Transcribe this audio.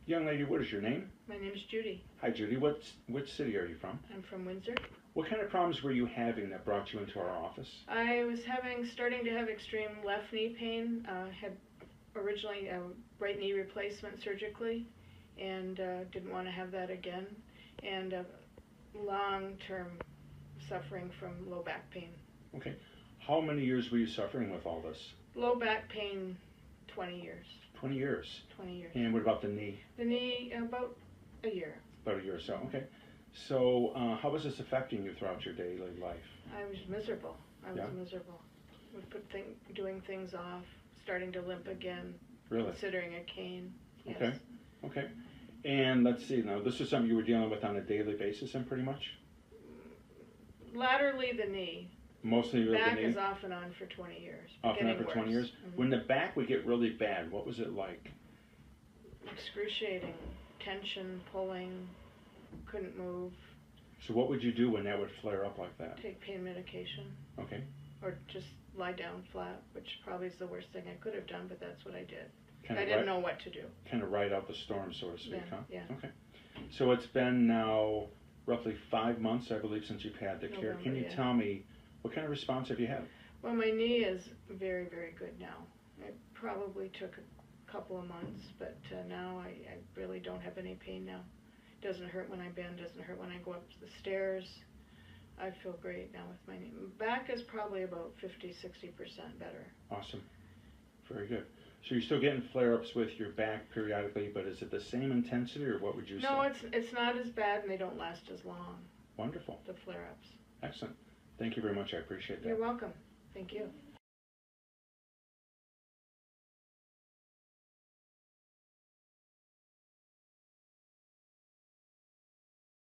Young lady, what is your name? My name is Judy. Hi, Judy. Which city are you from? I'm from Windsor. What kind of problems were you having that brought you into our office? I was starting to have extreme left knee pain. Had originally a right knee replacement surgically, and didn't want to have that again. And long-term suffering from low back pain. Okay. How many years were you suffering with all this? Low back pain, 20 years. 20 years. 20 years. And what about the knee? The knee, about a year. About a year or so. Okay. So how was this affecting you throughout your daily life? I was miserable. I was miserable. Would put doing things off, starting to limp again. Really? Considering a cane. Yes. Okay. Okay. And let's see, now this is something you were dealing with on a daily basis and pretty much? Laterally the knee. Mostly the knee? Back is off and on for 20 years. Off and on for 20 years? Mm-hmm. When the back would get really bad, what was it like? Excruciating. Tension, pulling, couldn't move. So what would you do when that would flare up like that? Take pain medication. Okay. Or just lie down flat, which probably is the worst thing I could have done, but that's what I did. Kind of I didn't know what to do. Kind of ride out the storm, so to speak, huh? Yeah. Okay. So it's been now roughly 5 months, I believe, since you've had the care. November, Can you tell me, what kind of response have you had? Well, my knee is very, very good now. It probably took a couple of months, but now I really don't have any pain now. It doesn't hurt when I bend, doesn't hurt when I go up the stairs. I feel great now with my knee. Back is probably about 50-60% better. Awesome. Very good. So you're still getting flare-ups with your back periodically, but is it the same intensity, or what would you say? No, it's not as bad, and they don't last as long. Wonderful. The flare-ups. Excellent. Thank you very much. I appreciate that. You're welcome. Thank you.